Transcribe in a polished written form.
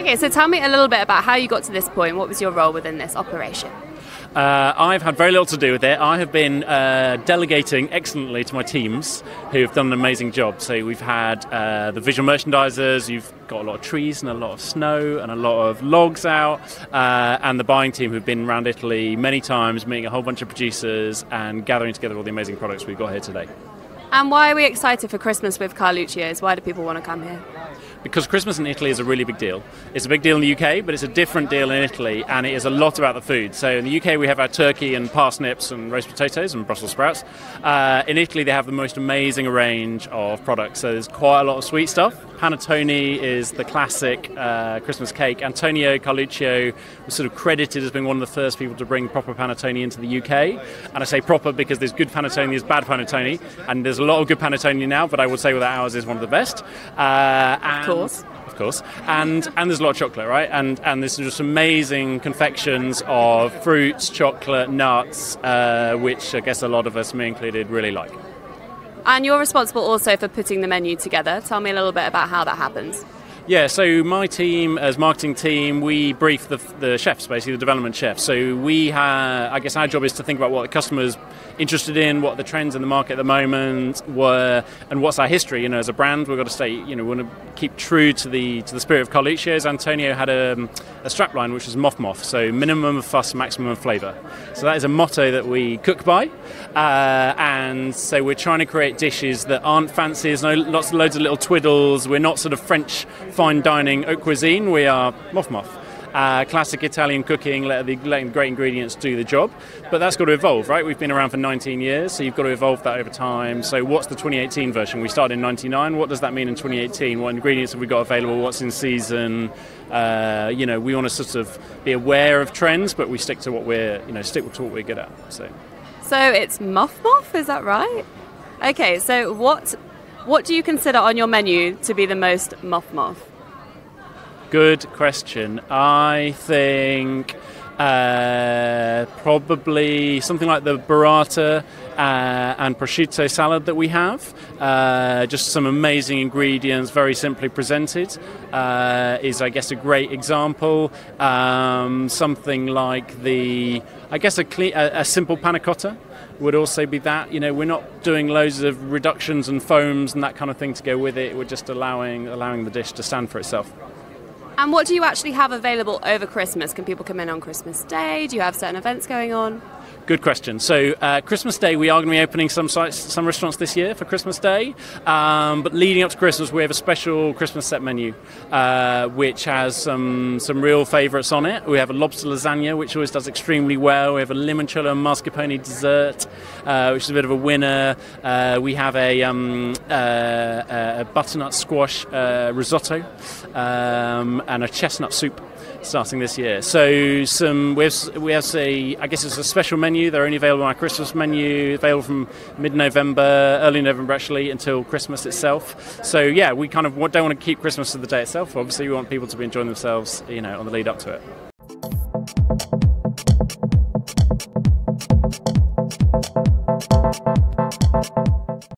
Okay, so tell me a little bit about how you got to this point. What was your role within this operation? I've had very little to do with it. I have been delegating excellently to my teams who have done an amazing job. So we've had the visual merchandisers, you've got a lot of trees and a lot of snow and a lot of logs out, and the buying team who've been around Italy many times, meeting a whole bunch of producers and gathering together all the amazing products we've got here today. And why are we excited for Christmas with Carluccio's? Why do people want to come here? Because Christmas in Italy is a really big deal. It's a big deal in the UK, but it's a different deal in Italy, and it is a lot about the food. So in the UK we have our turkey and parsnips and roast potatoes and Brussels sprouts. In Italy they have the most amazing range of products. So there's quite a lot of sweet stuff. Panettone is the classic Christmas cake. Antonio Carluccio was sort of credited as being one of the first people to bring proper panettone into the UK. And I say proper because there's good panettone, there's bad panettone, and there's a lot of good panettone now, but I would say that ours is one of the best. Of course. And there's a lot of chocolate, right? And there's just amazing confections of fruits, chocolate, nuts, which I guess a lot of us, me included, really like. And you're responsible also for putting the menu together. Tell me a little bit about how that happens. Yeah, so my team, as marketing team, we brief the chefs, basically the development chefs. So I guess our job is to think about what the customer's interested in, what the trends in the market at the moment were, and what's our history. As a brand, we've got to stay, we want to keep true to the spirit of Carluccio's. Antonio had a strapline which was moff, so minimum of fuss, maximum of flavour. So that is a motto that we cook by, and so we're trying to create dishes that aren't fancy. There's loads of little twiddles. We're not sort of French fine dining haute cuisine. We are moff. Classic Italian cooking, letting great ingredients do the job. But that's got to evolve, right? We've been around for 19 years, so you've got to evolve that over time. So what's the 2018 version? We started in 99. What does that mean in 2018? What ingredients have we got available? What's in season? We want to sort of be aware of trends, but we stick to what we're good at. So it's moff, is that right? Okay, so what do you consider on your menu to be the most moff? Good question. I think probably something like the burrata and prosciutto salad that we have. Just some amazing ingredients, very simply presented, is, I guess, a great example. Something like a simple panna cotta would also be that. We're not doing loads of reductions and foams and that kind of thing to go with it. We're just allowing the dish to stand for itself. And what do you actually have available over Christmas? Can people come in on Christmas Day? Do you have certain events going on? Good question. So Christmas Day, we are going to be opening some restaurants this year for Christmas Day. But leading up to Christmas, we have a special Christmas set menu, which has some real favourites on it. We have a lobster lasagna, which always does extremely well. We have a limoncello and mascarpone dessert, which is a bit of a winner. We have a butternut squash risotto and a chestnut soup starting this year. So we have I guess it's a special menu. They're only available on our Christmas menu, available from mid-November, early November actually, until Christmas itself. So yeah, we kind of don't want to keep Christmas to the day itself. Obviously we want people to be enjoying themselves, on the lead up to it.